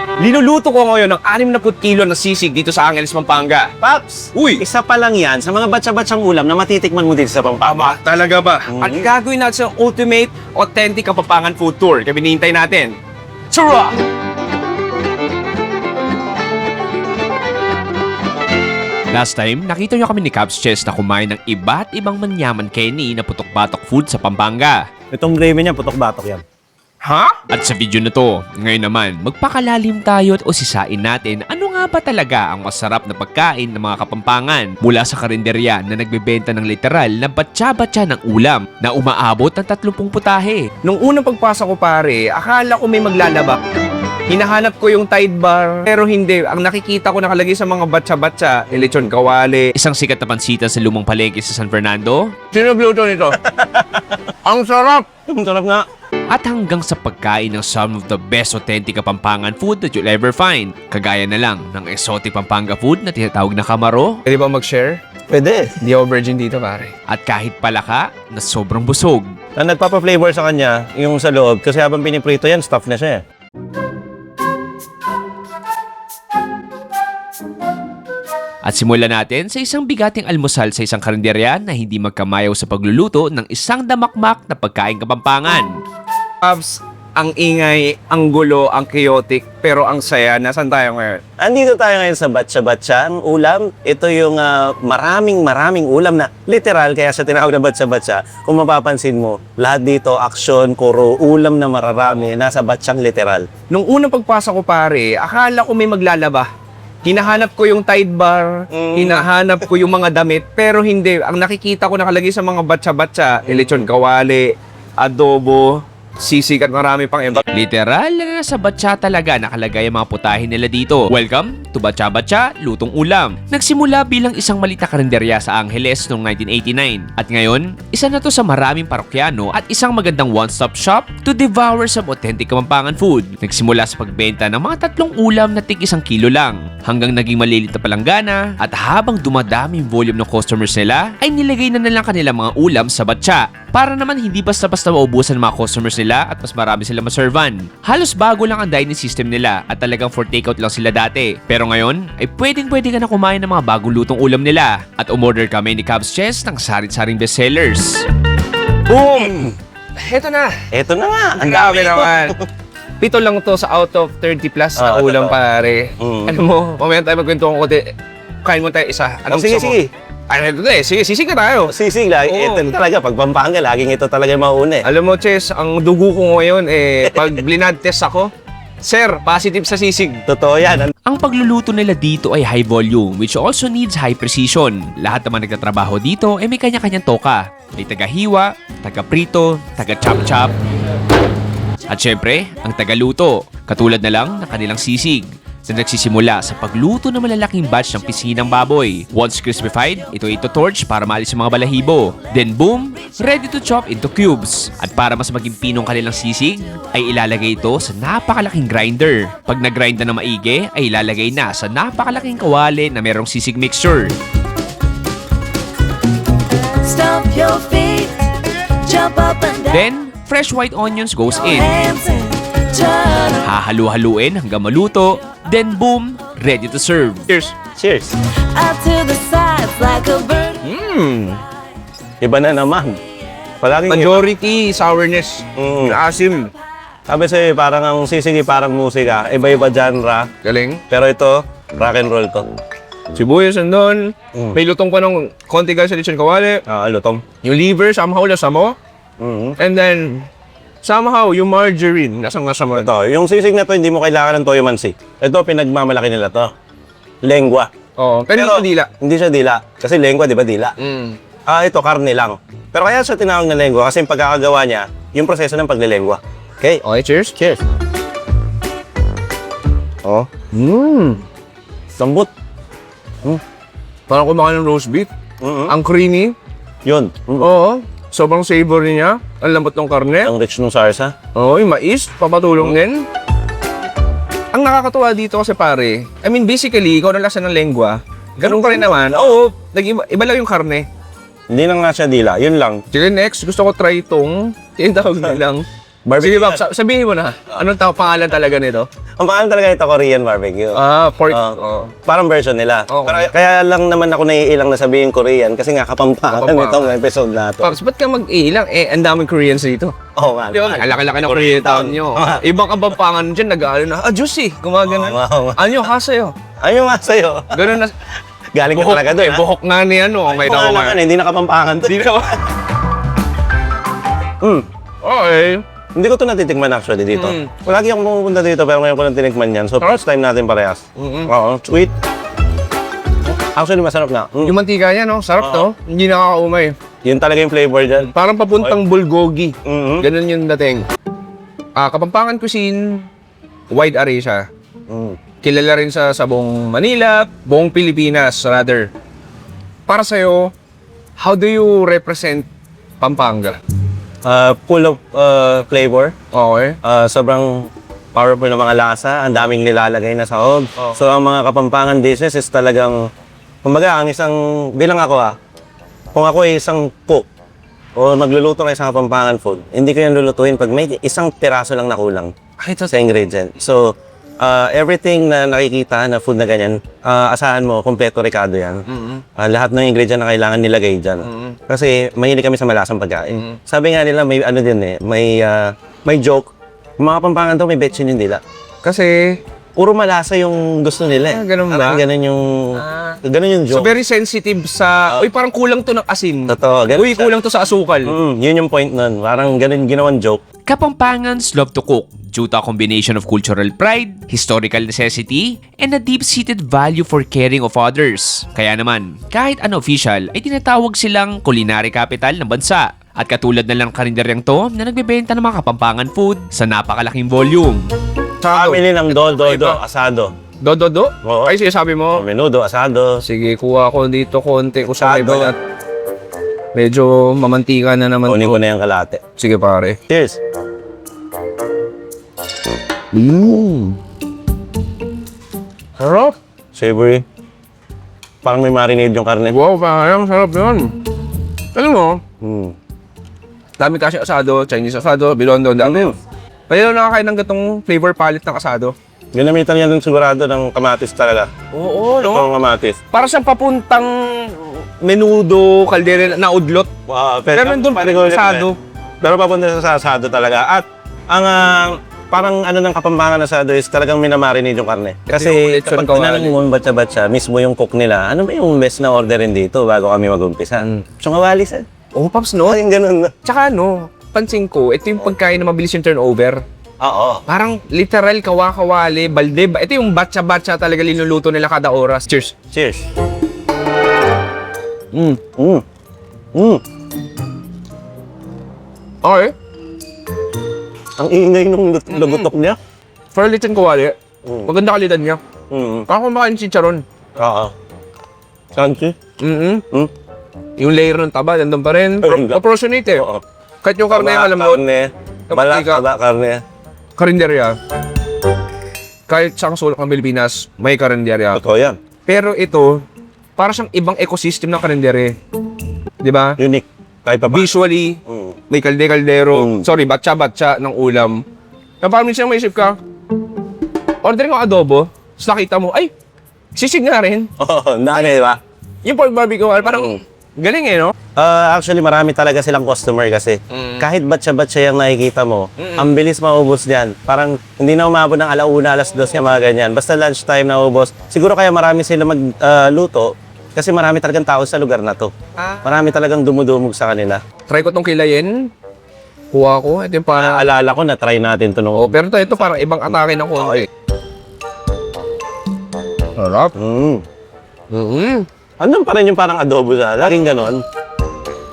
Linuluto ko ngayon ng 60 kilo na sisig dito sa Angeles, Pampanga. Paps, Uy! isa pa lang yan sa mga batsa-batsang ulam na matitikman mo dito sa Pampanga. Talaga ba? At gagawin natin sa ultimate, authentic Kapampangan food tour. Kaya binihintay natin. Tara! Last time, nakita nyo kami ni Cabs Chess na kumain ng iba't ibang manyaman Kenny na putok-batok food sa Pampanga. Itong gravy niya, putok-batok yan. Ha? At sa video na to, ngayon naman, magpakalalim tayo at usisain natin ano nga ba talaga ang masarap na pagkain ng mga Kapampangan mula sa karinderya na nagbebenta ng literal na batsa-batsa ng ulam na umaabot ng 30 putahe. Nung unang pagpasok ko pare, akala ko may maglalaba. Hinahanap ko yung Tide Bar, pero hindi. Ang nakikita ko nakalagay sa mga batsa-batsa, lechon kawali. Isang sikat na pansita sa lumang palengke sa San Fernando. Sino nagluto nito? Ang sarap! Ang sarap nga. At hanggang sa pagkain ng some of the best authentic Kapampangan food that you'll ever find. Kagaya na lang ng exotic Pampanga food na tinatawag na kamaro. Pwede ba mag-share? Pwede. Hindi ako virgin dito pare. At kahit palaka na sobrang busog. Ang nagpapa-flavor sa kanya, yung sa loob, kasi habang piniprito yan, stuff na siya. At simulan natin sa isang bigating almusal sa isang karinderya na hindi magkamayaw sa pagluluto ng isang damakmak na pagkain Kapampangan. Abs, ang ingay, ang gulo, ang chaotic, pero ang saya. Nasaan tayo ngayon? Andito tayo ngayon sa batsa-batsa. Ang ulam, ito yung maraming ulam na literal, kaya sa tinawag na batsa-batsa. Kung mapapansin mo, lahat dito, aksyon, kuro, ulam na mararami, nasa batsang literal. Nung unang pagpasok ko pare, akala ko may maglalaba. Hinahanap ko yung Tide Bar, hinahanap ko yung mga damit, pero hindi. Ang nakikita ko nakalagay sa mga batsa-batsa, lechon kawali, adobo, sisig at marami pang iba. Literal na nasa batsa talaga nakalagay ang mga putahe nila dito. Welcome to Batsa-Batsa Lutong Ulam. Nagsimula bilang isang malita karinderya sa Angeles noong 1989. At ngayon, isa na to sa maraming parokyano at isang magandang one-stop shop to devour some authentic Kapampangan food. Nagsimula sa pagbenta ng mga 3 ulam na tig 1 kilo lang, hanggang naging malilit na palanggana, at habang dumadami yung volume ng customers nila, ay nilagay na nilang kanilang mga ulam sa batsa. Para naman hindi basta-basta maubusan ng mga customers nila at mas marami sila maservan. Halos bago lang ang dining system nila at talagang for takeout lang sila dati. Pero ngayon ay pwedeng-pwede ka na kumain ng mga bagong lutong ulam nila. At umorder kami ni Cabs Chess ng sarit-saring bestsellers. Boom! Heto na! Ito na nga. Ang dami naman. 7 lang to sa out of 30 plus na ulam pare. Alam mo, mamaya tayo magkwento ko konti. Kain mo tayo isa. Anong sige, gusto mo? sige. Ay, ito eh. Sige, sisig ka tayo. Sisig lang. Oo. Ito talaga, pag Pampanga, laging ito talaga yung mauna eh. Alam mo, Chess, ang dugo ko ngayon, pag blinad test ako, sir, positive sa sisig. Totoo yan. Ang pagluluto nila dito ay high volume, which also needs high precision. Lahat naman nagtatrabaho dito ay may kanya-kanyang toka. May taga-hiwa, taga-prito, taga-chop-chop. At syempre, ang taga-luto, katulad na lang ng kanilang sisig, na nagsisimula sa pagluto ng malalaking batch ng pisinang baboy. Once crispified, ito torch para maalis ang mga balahibo. Then boom, ready to chop into cubes. At para mas maging pinong kanilang sisig, ay ilalagay ito sa napakalaking grinder. Pag nag-grind na ng maigi, ay ilalagay na sa napakalaking kawali na merong sisig mixture. Stomp your feet, jump up and down. Then, fresh white onions goes in. Hands and turn Hahalu-haluin hanggang maluto. Then boom, ready to serve. Cheers! Cheers. out to the sides like a bird. Iba na naman. Palaging Majority sourness. Asim. Sabi sa'yo, parang ang sisig, parang musika. Iba-iba genre. Galing. Pero ito, rock and roll to. Sibuyas nandun. May lutong pa ng konti guys sa lechon kawali. Lutong. Yung liver, somehow lasa mo. And then, somehow, yung margarine, lasang-lasa mo. Ito, yung sisig na to, hindi mo kailangan ng toyo mansi. Ito, pinagmamalaki nila to. Lengua. Oo, pero hindi dila. Hindi siya dila. Kasi lengua, di ba dila? Ito, karne lang. Pero kaya siya tinawag na lengua kasi yung pagkakagawa niya, yung proseso ng paglilengua. Okay? Okay, cheers. Cheers. Oh. Sambot. Parang kumakain ng roast beef. Ang creamy. Yun. Oo. Sobrang savory niya. Ang lambot ng karne. Ang rich nung sarsa. Oo, yung mais, papatulong din. Ang nakakatuwa dito kasi pare, I mean basically, ikaw na lasa ng lengua. Ganun pa rin naman. Oo, iba lang yung karne. Hindi lang nga siya dila. Yun lang. Sige, next, gusto ko try itong tinatawag nilang. Barbecue. Sige, Bob, sabihin mo na. Anong pangalan talaga nito? Ang pangalan talaga ito, Korean barbecue. Pork. Parang version nila. Okay. Pero kaya lang naman ako naiilang na sabihin Korean kasi nga kapampangan itong episode na to. Pops, ba't ka mag-iilang? Ang daming Koreans dito. Oo nga. Di ba? Ang laki-laki ng Korean town nyo. Ibang kabampangan dyan, nag-aalo na, juicy, gumagana. Oo. Ano, hasayo. Ayun nga sa'yo. Ganun na. Galing ka talaga doon, ha? Buhok nga ni ano. Okay na ako Pangalan, hindi na kapampangan to. Hindi na. Okay. Hindi ko to natitikman actually dito. Lagi akong pumupunta dito pero ngayon ko lang tinikman yan. So first time natin parehas. Oo, sweet. Actually masarap na. Yung mantika yan, no? Sarap to. Hindi nakakaumay. Yun talaga yung flavor dyan. Parang papuntang bulgogi. Mhm. Ganun yung dating. Kapampangan Cuisine, wide array siya. Kilala rin sa buong Manila, buong Pilipinas rather. Para sa'yo, how do you represent Pampanga? Full of flavor. Okay. Sobrang powerful na mga lasa. Ang daming nilalagay na sahog. So ang mga kapampangan dishes is talagang, kumbaga ang isang, bilang ako kung ako ay isang cook o magluluto ng isang kapampangan food, hindi ko yan lulutuin pag may isang piraso lang na kulang sa ingredient. So, everything na nakikita na food na ganyan, asahan mo, kompleto rekado yan. Lahat ng ingredient na kailangan nilagay dyan. Kasi mahilig kami sa malasang pagkain. Sabi nga nila, may ano din may joke. Yung mga Kapampangan to, may betchin din nila. Kasi, Puro malasa yung gusto nila. ganun ba? Parang ganun yung so joke. very sensitive sa, uy, parang kulang to ng asin. Totoo, ganun Uy, siya. kulang to sa asukal. Yun yung point nun. Parang ganun ginawang joke. Kapampangans love to cook due to a combination of cultural pride, historical necessity, and a deep-seated value for caring of others. Kaya naman, kahit unofficial, ay tinatawag silang culinary capital ng bansa. At katulad na lang karinderyang to na nagbebenta ng mga Kapampangan food sa napakalaking volume. Family ng do, asado. Do? Oo. Ay, sabi mo. Menudo, asado. Sige, kuha ko dito konti. Kung sa may Asado. balat. Medyo mamantika na naman Kunin to. ko na yung kalate. Sige, pare. Cheers! Sarap. Savory. Parang may marinade yung karne. Wow, parang sarap yun. Alam mo, dami kasi asado, Chinese asado, bilondo, dami. Pwede na nakakain ng gatong flavor palette ng asado. Ginamitan yan ng sigurado ng kamatis talaga. Oo, Itong kamatis. Para siyang papuntang menudo, kaldero na udlot. Wow, Pero nandun pa rin asado. Pero papunta sa asado talaga. At ang parang ano ng Kapampangan asado is talagang minamarinate yung karne. yung Kasi lechon kapag kawali. tinanong mo batsa-batsa, mismo yung cook nila, ano ba yung best na orderin dito bago kami mag-umpisa? Tsungawali sa. Oh, Paps, no? Yung ganun. Tsaka ano, pansin ko, ito yung pagkain na mabilis yung turnover. Oo. Parang literal kawakawali, balde. Ito yung batcha-batcha talaga linuluto nila kada oras. Cheers. Cheers. Okay. Ang ingay nung lagutok niya. For lechon kawali, maganda kalidad niya. Parang kumakain chicharon. Oo. Crunchy. Yung layer ng taba, nandun pa rin. Ayun lang. Proportionate eh. Oo. Kahit yung karne yung alam mo, Karne. Balat, taba, karne. karinderya. Kahit saan sulok ng Pilipinas, may karinderya. Totoo yan. Pero ito, para siyang ibang ecosystem ng karinderya. Di ba? Unique. Kahit pa ba? Visually, may kalde-kaldero, batcha-batcha ng ulam. Na parang minsan may isip ka, ordering ko adobo, tapos nakita mo, ay, sisig nga rin. Oo, dami, di ba? Yung pork barbecue, parang galing eh, no? Actually, marami talaga silang customer kasi. Kahit batsa-batsa yung nakikita mo, ang bilis maubos diyan. Parang hindi na umabot ng alauna, alas 2 yung mga ganyan. Basta lunchtime na ubos. Siguro kaya marami sila magluto kasi marami talagang tao sa lugar na to. Marami talagang dumudumog sa kanila. Try ko tong kilayin. Kuha ko. Ito yung parang... Naalala ko na try natin to nung... Oh, pero ito parang ibang atake ng konti. Sarap. Andun pa rin yung parang adobo sa laging ganon.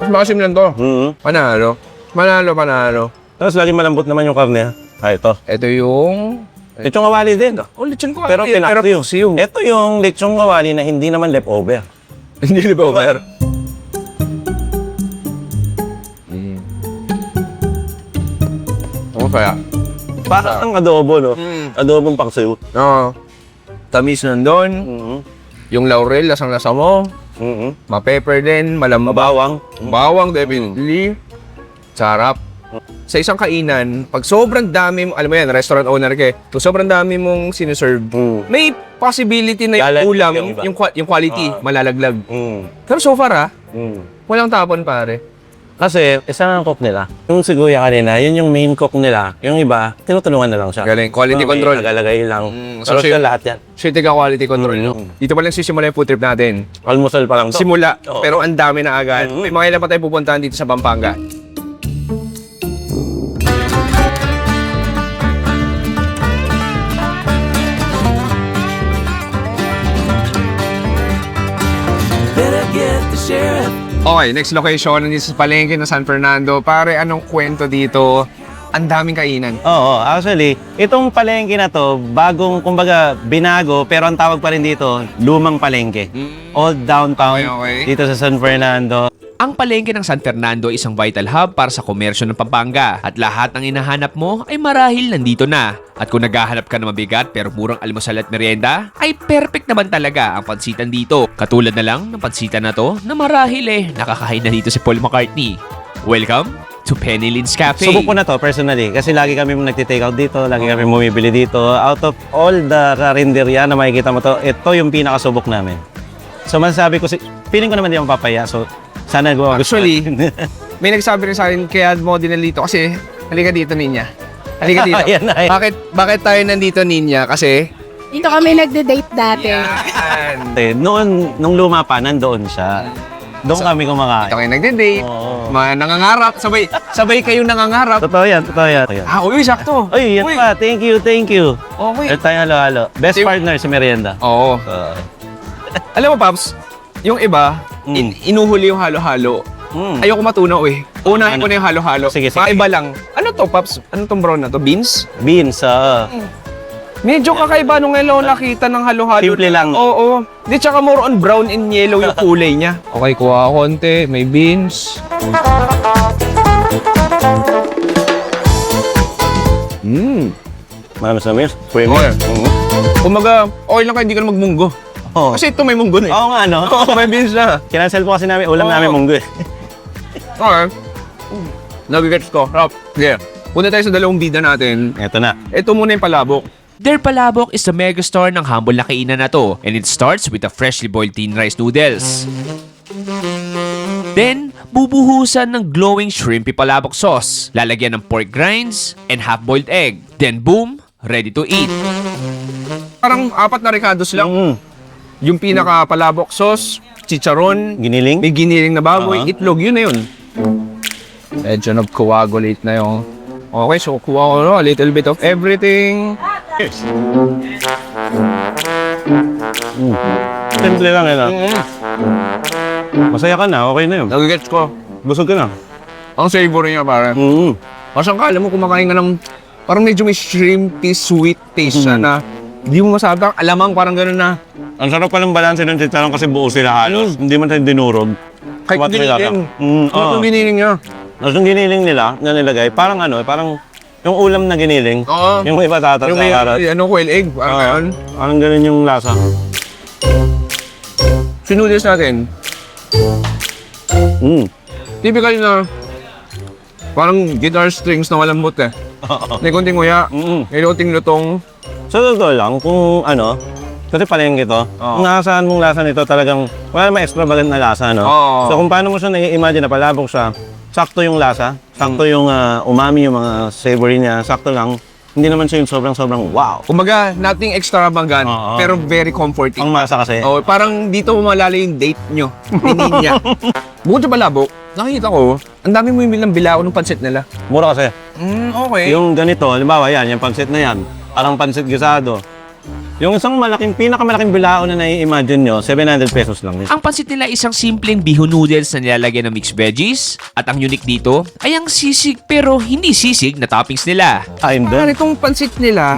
Mas makasim lang to. Panalo. Panalo. Tapos laging malambot naman yung karne. Ito. Ito yung... Lechong kawali din. Oh, lechon ko. Pero pinaktiw. siyo. Ito yung lechong kawali na hindi naman leftover. Hindi ba over? Ano kaya? Parang ang adobo, no? Adobong paksiw. Oo. Tamis nandun. Yung laurel, lasang-lasa mo. Ma-pepper din, malambot. Mabawang. Bawang, definitely. Sarap. sa isang kainan, pag sobrang dami, alam mo yan, restaurant owner ka pag sobrang dami mong sinuserve, may possibility na yung Lalaglag ulam, yung iba. yung quality, malalaglag. Mm. Pero so far Mm. walang tapon pare. Kasi, isa nga ang cook nila. Yung si Kuya kanina, yun yung main cook nila. Yung iba, tinutulungan na lang siya. Galing, quality May control. nagalagay lang. so Pero siya- siya lahat yan. Sweetie ka quality control. No? Dito pa lang sisimula yung food trip natin. Almusal pa lang to. Simula, Oo. pero ang dami na agad. May mga ilan pa tayo pupuntahan dito sa Pampanga. Better get the sheriff. Okay, next location nandito sa palengke ng San Fernando. Pare, anong kwento dito? Ang daming kainan. Oo, actually, itong palengke na to, bagong, kumbaga, binago, pero ang tawag pa rin dito, lumang palengke. Old downtown, Okay. dito sa San Fernando. Ang palengke ng San Fernando ay isang vital hub para sa komersyo ng Pampanga at lahat ng hinahanap mo ay marahil nandito na. At kung naghahanap ka ng mabigat pero murang almusal at merienda, ay perfect naman talaga ang pansitan dito. Katulad na lang ng pansitan na to na marahil nakakahain na dito si Paul McCartney. Welcome to Penny Lynn's Cafe. Subok ko na to personally kasi lagi kami nagtitake out dito, lagi kami bumibili dito. Out of all the karinderya na makikita mo to, ito yung pinakasubok namin. So masasabi ko, feeling ko naman di ako mapapaya. So sana gawa. Actually, may nagsabi rin sa akin, kaya mo din nandito kasi, halika dito, Ninya. Halika dito. Ayan na, ayan. Bakit tayo nandito, Ninya? Kasi, Dito kami nagde-date dati. Noon, nung luma pa, nandoon siya. Doon kami ito kumakain. kayo nagde-date, Oo. mga nangangarap, sabay kayo nangangarap. Totoo yan, totoo yan. Uy, sakto. Uy, yan Uy, pa. Thank you, thank you. Okay. Meron tayong halo-halo. Best Team- partner si Merienda. Oo. Alam mo, Paps, yung iba, inuhuli yung halo-halo. Ayoko matunaw eh. Unahin ko na yung halo-halo. Sige, sige. Mga iba lang. Ano to, Paps? Ano tong brown na to? Beans? Beans, Medyo kakaiba nung ngayon nakita ng halo-halo. Simple lang. Oo. Di, tsaka more on brown and yellow yung kulay niya. Okay, kuha ako konti. May beans. Mamis na miss. Okay. Kumaga, okay lang kayo hindi ka na magmunggo. Oo. Kasi ito may munggo na eh. Oo nga, no? Oo, may beans na. Kinansel po kasi namin, ulam Oo. namin munggo eh. Okay. Nagigets ko. Rap. Yeah. Punta tayo sa dalawang bida natin. Ito na. Ito muna yung palabok. Their Palabok is the megastore ng humble na kainan na to, and it starts with the freshly boiled thin rice noodles. Then, bubuhusan ng glowing shrimpy palabok sauce, lalagyan ng pork grinds, and half-boiled egg. Then boom, ready to eat. Parang 4 na ricados lang. Yung pinaka palabok sauce, chicharon, Giniling? may giniling na baboy, Oo. itlog, yun na yun. Medyo nag-coagulate na yung... Okay, so kuha ko a little bit of everything. Simple lang yun. Masaya ka na, okay na yun. Nagigets ko. Busog ka na. Ang savory niya, parang. Kasi ang kala mo kumakain ka ng... Parang medyo may shrimpy sweet taste siya na... Di mo masabi, alamang parang gano'n na. Ang sarap pa ng balanse ng chicharon kasi buo sila halos. Hindi man tayo dinurog. Kahit Tumat sila giniling. ka. Ano yung giniling niya? Tapos yung giniling nila, na nilagay, parang parang yung ulam na giniling. Oo. Yung iba tatas Yung sa may, karat. ano, quail egg, parang gano'n. Parang ganun yung lasa. Sinulis natin. Typical na parang guitar strings na walang mute eh. May konting nguya, may konting lutong. Sa totoo lang, kung kasi palengke to, kung nakasahan mong lasa nito talagang wala namang extravagant na lasa, no? Oo. So kung paano mo siya nai-imagine na palabok siya, sakto yung lasa, sakto yung umami, yung mga savory niya, sakto lang. Hindi naman siya yung sobrang wow. Kumbaga, nothing extravagant, Oo. pero very comforting. Ang masa kasi. Oh, parang dito malala yung date nyo. Ni Ninya. Bukod sa palabok, nakikita ko, ang dami mo yung bilang bilao ng pansit nila. Mura kasi. Okay. Yung ganito, halimbawa yan, yung pansit na yan, parang pansit gisado. Yung isang pinakamalaking bilao na nai-imagine nyo, 700 pesos lang. Ang pansit nila ay isang simpleng bihon noodles na nilalagyan ng mixed veggies. At ang unique dito ay ang sisig pero hindi sisig na toppings nila. Kain Parang din. itong pansit nila,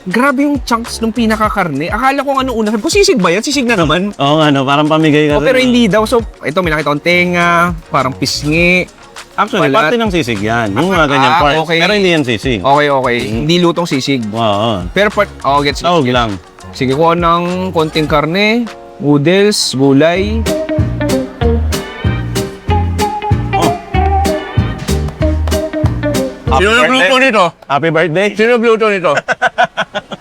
grabe yung chunks ng pinakakarne. Akala ko ano una, sabi ko sisig ba yan? Sisig na naman. Oo nga, parang pamigay ka Oh, pero hindi daw. So, ito may nakita akong tenga, parang pisngi. Actually, Balat. parte ng sisig yan. Yung mga ganyan parts. okay. Pero hindi yan sisig. Okay. Hindi lutong sisig. Oo. Pero part, gets. Tawag lang. Sige, kuha ng konting karne, noodles, gulay. Sino nagluto nito? Happy birthday. Sino nagluto nito?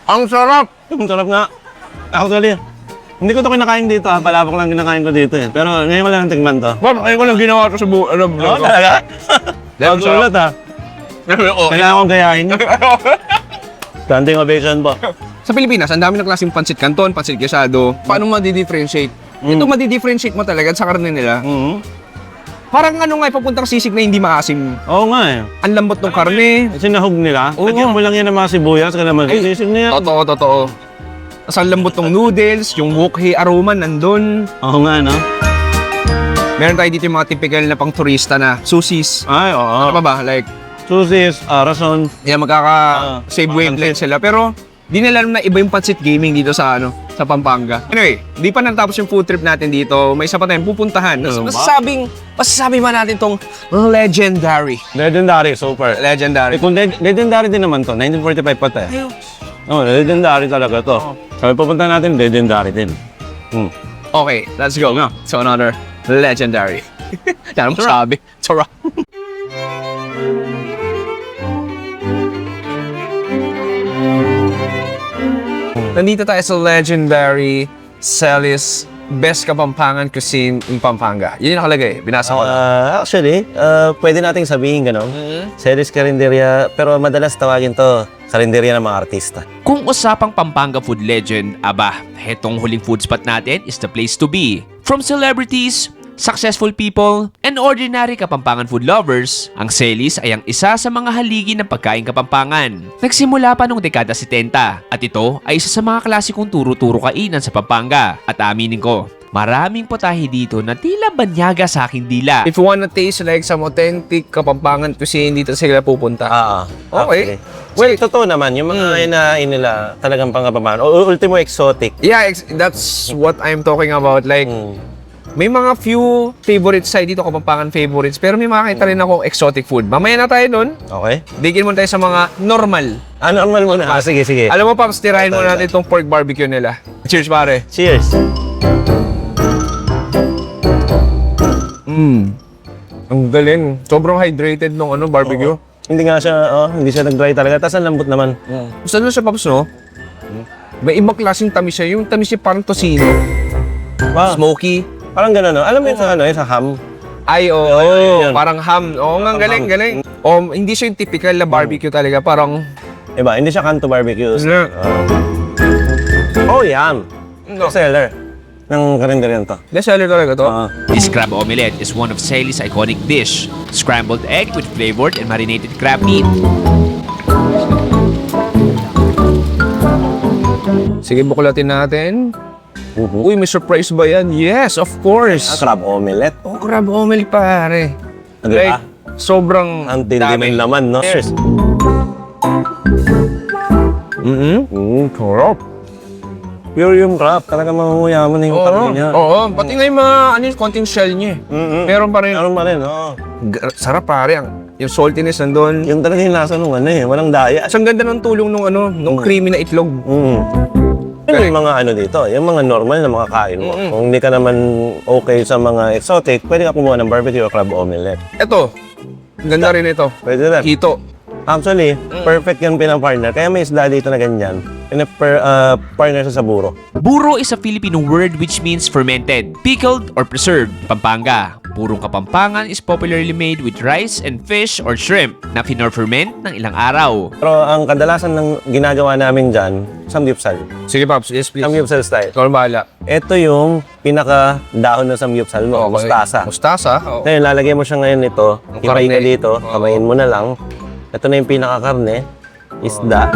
Ang sarap! Ang sarap nga. Actually, hindi ko to kinakain dito ha. Palabok lang kinakain ko dito eh. Pero ngayon ko lang tingnan to. Bob, ayun ko lang ginawa ito sa Oo, vlog ko. talaga? Ang Sulat ha. Oo. Kailangan kong gayahin. Standing ovation po. Sa Pilipinas, ang dami ng klaseng pansit canton, pansit quesado. Paano ma-differentiate? Ito ma-differentiate mo talaga sa karne nila. Parang ano nga, papuntang sisig na hindi maasim. Oo nga eh. Ang lambot ng karne. Sinahog nila. Oo. Lagyan mo lang yan ng mga sibuyas. Kaya naman, Ay, sisig na yan. Totoo. Tapos ang lambot ng noodles, yung wokhe aroma nandun. Oo nga, no? Meron tayo dito yung mga typical na pang turista na susis. Ay, oo. Ano pa ba? Like, Susis, rason. yan magkaka-save wavelength sila. Pero, di nila alam na iba yung pansit gaming dito sa sa Pampanga. Anyway, di pa natapos yung food trip natin dito. May isa pa tayong pupuntahan. Masasabi man natin tong legendary. Legendary, super. Legendary. Kung legendary din naman to, 1945 pa to eh. Oo, legendary talaga to. Sabi pupunta natin, legendary din. Okay, let's go. So another legendary. Yan mo sabi. Sarap. Nandito tayo sa legendary Celis Best Kapampangan Cuisine in Pampanga. Yun yung nakalagay. Binasa ko na. Actually, pwede nating sabihin gano'n. Celis Carinderia, pero madalas tawagin to Carinderia ng mga artista. Kung usapang Pampanga food legend, aba, hetong huling food spot natin is the place to be. From celebrities, successful people, and ordinary Kapampangan food lovers, ang Celis ay ang isa sa mga haligi ng pagkain Kapampangan. Nagsimula pa noong dekada 70 at ito ay isa sa mga klasikong turo-turo kainan sa Pampanga. At aminin ko, maraming potahe dito na tila banyaga sa aking dila. If you wanna taste like some authentic Kapampangan cuisine, dito sila pupunta. Okay. Well, totoo naman. Yung mga inain nila talagang pangkapaman. Ultimo exotic. Yeah, that's what I'm talking about. Like, may mga few favorites tayo dito, Kapampangan favorites, pero may makakita rin ako exotic food. Mamaya na tayo nun. Okay. Digin muna tayo sa mga normal. Normal muna. Sige, sige. Alam mo, Paps, tirahin muna natin itong pork barbecue nila. Cheers, pare. Cheers. Ang galing. Sobrang hydrated nung barbecue. Hindi siya nag-dry talaga. Tapos ang lambot naman. Gusto nyo siya, Paps, no? May ibang klaseng tamis siya. Yung tamis niya parang tosino. Wow. Smoky. Parang gano'n, no? Alam mo yung sa ham? Ay, oo. Ayun. Parang ham. Oo nga, galing, galing. Hindi siya yung typical na barbecue talaga. Parang... Iba, hindi siya kanto barbecues. Yan. Seller ng karinderian to. Bestseller talaga to. This crab omelette is one of Celis' iconic dish. Scrambled egg with flavored and marinated crab meat. Sige, buklatin natin. Uy, may surprise ba yan? Yes, of course. Crab omelette. Crab omelet, pare. Diba? Sobrang Ang tindi ng laman, no? Cheers. Sarap. Pure yung crab. Talaga mamuyaman yung karne niya. Oo, pati nga yung mga, konting shell niya. Meron pa rin. Meron pa rin, oo. Sarap, pare. Yung saltiness nandun. Yung talaga yung lasa nung walang daya. Ang ganda ng tulong nung creamy na itlog. Yung mga dito, yung mga normal na mga kain mo. Kung hindi ka naman okay sa mga exotic, pwede ka kumuha ng barbecue o crab omelette. Ito, ganda rin ito. Pwede rin. Hito. Actually, perfect yung pinang-partner. Kaya may isda dito na ganyan. Partner sa buro. Buro is a Filipino word which means fermented, pickled, or preserved. Pampanga. Burong Kapampangan is popularly made with rice and fish or shrimp na finor-ferment ng ilang araw. Pero ang kadalasan ng ginagawa namin dyan, samgyupsal. Sige, Paps. Yes, please. Samgyupsal style. Ikaw ang bahala. Ito yung pinaka-dahon ng samgyupsal mo, mustasa. Mustasa? Oo. Ngayon, lalagay mo siya ngayon ito, Ang himay ka karne. dito, kamayin mo na lang. Ito na yung pinaka-karne, isda,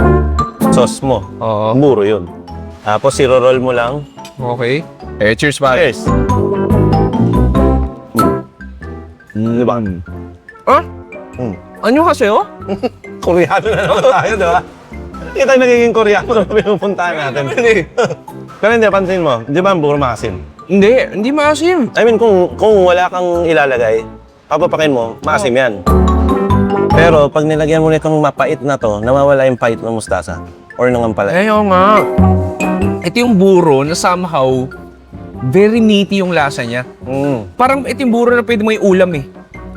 sauce mo. Oo. Buro yun. Tapos, siro-roll mo lang. Okay. Cheers, pare. Cheers! Diba? Ano kasi, Koreano na naman tayo, diba? Hindi tayo nagiging Koreano na pinupuntahan natin. Pero hindi, pansin mo, di ba ang buro maasim? Hindi maasim. I mean, kung wala kang ilalagay, papapakin mo, maasim yan. Pero pag nilagyan mo nitong mapait na to, nawawala yung pait ng mustasa or ng ampalaya. Oo nga. Ito yung buro na somehow very meaty yung lasa niya. Parang ito yung buro na pwede mo yung ulam eh.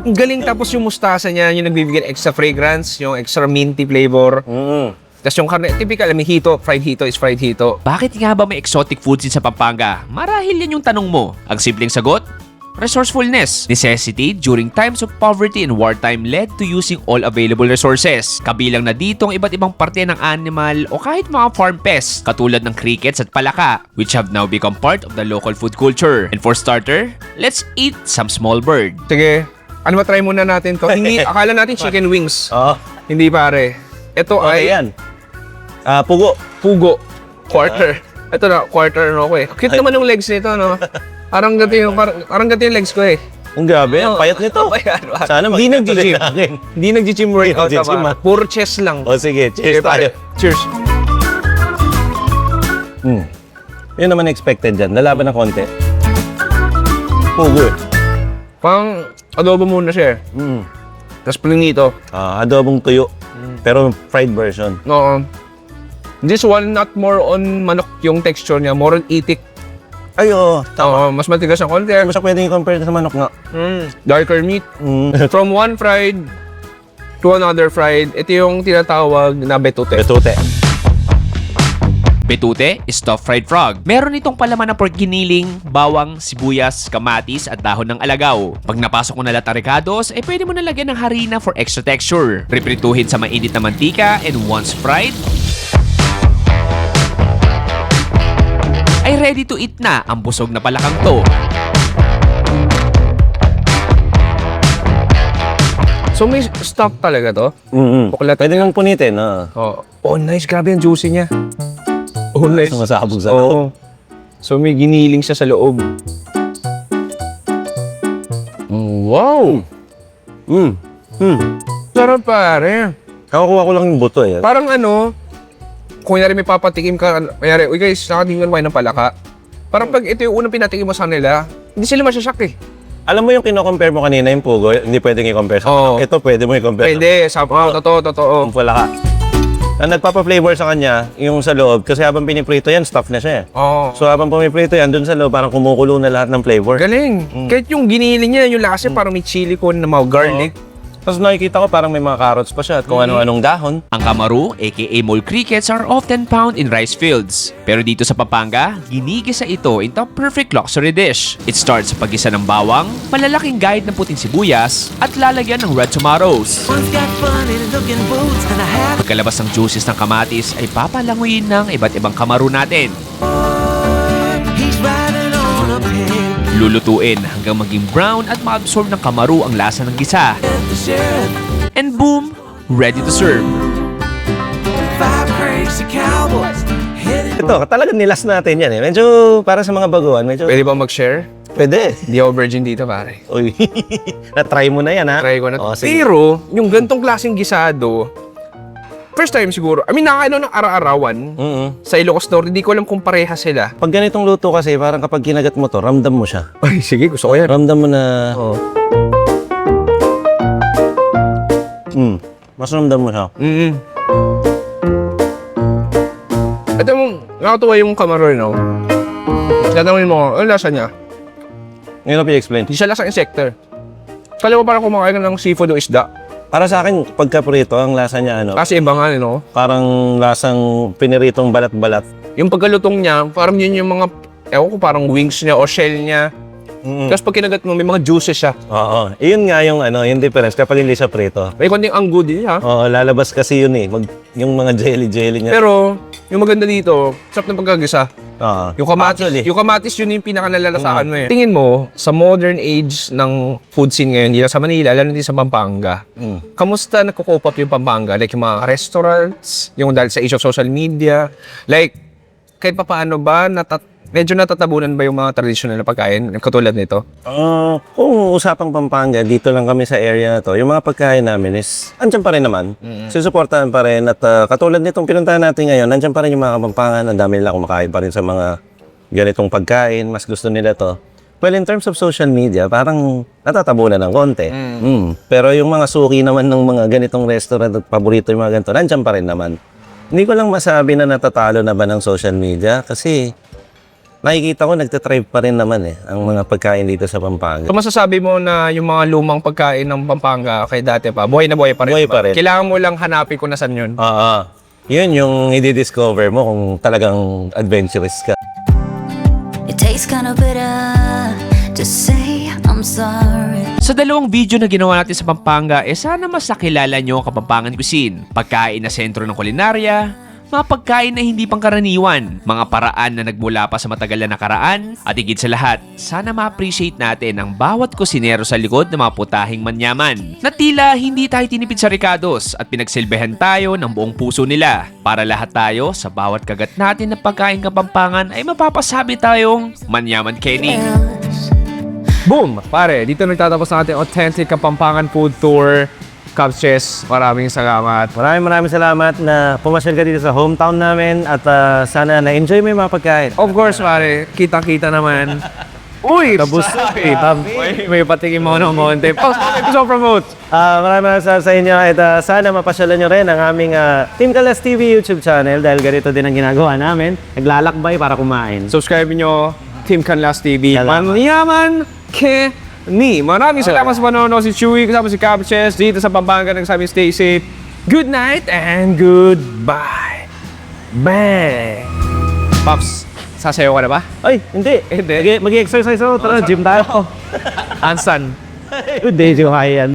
Ang galing, tapos yung mustasa niya, yung nagbibigay ng extra fragrance, yung extra minty flavor. Tapos yung karne, typical, hito, fried hito is fried hito. Bakit nga ba may exotic foods din sa Pampanga? Marahil yan yung tanong mo. Ang simpleng sagot? Resourcefulness. Necessity during times of poverty and wartime led to using all available resources. Kabilang na dito ang iba't ibang parte ng animal o kahit mga farm pests katulad ng crickets at palaka, which have now become part of the local food culture. And for starter, let's eat some small bird. Sige, ano ba, try muna natin to. Hindi, akala natin chicken wings. Oo. Hindi pare. Ito Okay ay yan. Pugo. pugo. Quarter. Ito na, quarter no ko eh. Cute naman yung legs nito, no? Parang ganito yung legs ko eh. Ang grabe, ang payat nito. Sana Hindi makita nag-gym. sa akin. Hindi nag-gym workout. Hindi nag-gym, tama. ah. Puro chest lang. O sige, cheers Sige, pare. tayo. Cheers. Yun naman expected dyan. Lalaban ng konti. Pugo eh. Pang adobo muna siya eh. Tapos plinito. Adobong tuyo. Pero fried version. No. This one, not more on manok yung texture niya. More on itik. Ay, oo. Mas matigas ang konti. Mas pwedeng i-compare sa manok nga. Darker meat. From one fried to another fried, ito yung tinatawag na betute. Betute. Betute is stuffed fried frog. Meron itong palaman na pork giniling, bawang, sibuyas, kamatis at dahon ng alagaw. Pag napasok mo na lahat ng ricados, ay pwede mo na lagyan ng harina for extra texture. Priprituhin sa mainit na mantika and once fried, ay ready to eat na ang busog na palakang to. So may stuff talaga to? Buklat. Pwede nang punitin. Oh, nice. Grabe ang juicy niya. Oh, nice. Sumasabog sa Oo. So may giniling siya sa loob. Wow! Sarap pare. Kakukuha ko lang yung buto eh. Parang ano, kung may papatikim ka, mayari, uy guys, nakatingin kayo ng palaka. Parang pag ito yung unang pinatikim mo sa nila, hindi sila masyasyak eh. Alam mo yung kino-compare mo kanina yung pugo, hindi pwedeng i-compare sa Oo. Ito pwede mo i-compare. Pwede, totoo. Ang palaka. Ang nagpapa-flavor sa kanya, yung sa loob, kasi habang piniprito yan, stuff na siya eh. Oo. So habang pumiprito yan, dun sa loob, parang kumukulo na lahat ng flavor. Galing. Kahit yung giniling niya, yung lasa parang may chili con na mga garlic. Tapos nakikita ko parang may mga carrots pa siya at kung ano-anong dahon. Ang kamaru, aka mole crickets, are often found in rice fields. Pero dito sa Pampanga, ginigisa ito into a perfect luxury dish. It starts sa paggisa ng bawang, malalaking gayad ng puting sibuyas, at lalagyan ng red tomatoes. One's got funny looking boots and a hat. Pagkalabas ng juices ng kamatis ay papalanguyin ng iba't ibang kamaru natin. He's riding on a pig. Lulutuin hanggang maging brown at ma-absorb ng kamaru ang lasa ng gisa. The sheriff, And boom, ready to serve. 5 crazy cowboys headed. Ito, talagang nilas natin yan eh. Medyo para sa mga baguhan, medyo Pwede ba mag-share? pwede. Hindi ako virgin dito pare. Uy, na-try mo na yan ha? Try ko na. Oh, sige. Pero, yung gantong klaseng gisado, first time siguro. I mean, nakakain ng araw-arawan sa Ilocos Norte. Hindi ko alam kung pareha sila. Pag ganitong luto kasi, parang kapag kinagat mo to, ramdam mo siya. Ay, sige. Gusto ko yan. Ramdam mo na... Mas ramdam mo siya. Ito mong, nakatuwa yung kamaroy, no? Tatanungin mo, ano lasa niya? Ngayon ko i-explain. Hindi siya lasang insector. Kala mo parang kumakain ka ng seafood o isda. Para sa akin, pagka prito, ang lasa niya, ano, Kasi iba nga, no? parang lasang piniritong balat-balat. Yung pagkalutong niya, parang yun yung mga, ewan ko, parang wings niya o shell niya. Tapos pag kinagat mo, may mga juices siya. Oo. Iyon nga yung, yung difference kapag hindi siya prito. May konting anggo din siya. Oo, lalabas kasi yun eh. Yung mga jelly-jelly niya. Pero, yung maganda dito, sarap ng pagkagisa. Oo. Yung kamatis, Actually, yung kamatis yun yung pinakanalalasahan mo eh. Tingin mo, sa modern age ng food scene ngayon, hindi lang sa Manila, lalo din sa Pampanga, kamusta nagko-cope up yung Pampanga? Like yung mga restaurants, yung dahil sa age of social media, like, kahit pa paano ba, medyo natatabunan ba yung mga traditional na pagkain katulad nito? kung usapang Pampanga, dito lang kami sa area na to, yung mga pagkain namin is, andyan pa rin naman. Susuportahan pa rin at katulad nitong pinuntahan natin ngayon, andyan pa rin yung mga Kapampangan, ang dami nila kumakain pa rin sa mga ganitong pagkain, mas gusto nila to. Well, in terms of social media, parang natatabunan ng konti. Pero yung mga suki naman ng mga ganitong restaurant at paborito yung mga ganito, andyan pa rin naman. Hindi ko lang masabi na natatalo na ba ng social media kasi nakikita ko nagtatribe pa rin naman ang mga pagkain dito sa Pampanga. So masasabi mo na yung mga lumang pagkain ng Pampanga kay dati pa, buhay na buhay pa rin. Buhay pa rin. Kailangan mo lang hanapin kung nasan yun. Oo. Yun yung i-discover mo kung talagang adventurous ka. It tastes kinda bitter to say I'm sorry. Sa dalawang video na ginawa natin sa Pampanga, sana mas nakilala nyo ang Kapampangan Cuisine. Pagkain na sentro ng kulinarya, mga pagkain na hindi pangkaraniwan, mga paraan na nagmula pa sa matagal na nakaraan, at higit sa lahat, sana ma-appreciate natin ang bawat kusinero sa likod ng mga putahing manyaman. Na tila hindi tayo tinipid sa Ricados at pinagsilbihan tayo ng buong puso nila. Para lahat tayo, sa bawat kagat natin ng pagkain Kapampangan ay mapapasabi tayong Manyaman Kenny. Boom! Pare, dito nagtatapos ang ating authentic Kapampangan food tour. Cubs Chess, maraming salamat. Maraming salamat na pumasyal ka dito sa hometown namin at sana na-enjoy mo yung mga pagkain. Of course, pare, kitang-kita naman. Uy! Kabusog May patikim mo ng monte. Gusto promote. Maraming sa inyo at sana mapasyalan nyo rin ang aming Team Kalas TV YouTube channel dahil ganito din ang ginagawa namin. Naglalakbay para kumain. Subscribe nyo, Team Canlas TV. Salamat. Manyaman Kenny. Maraming salamat sa panonood. Si Chewy, kasama si Cubs Chess dito sa Pampanga. Nagsabi, stay safe. Good night and goodbye. Bang! Pops, sasayaw ka na ba? Ay, hindi. Hindi. Mag-exercise ako. Tara, gym tayo. Ansan? Good day, Johayan.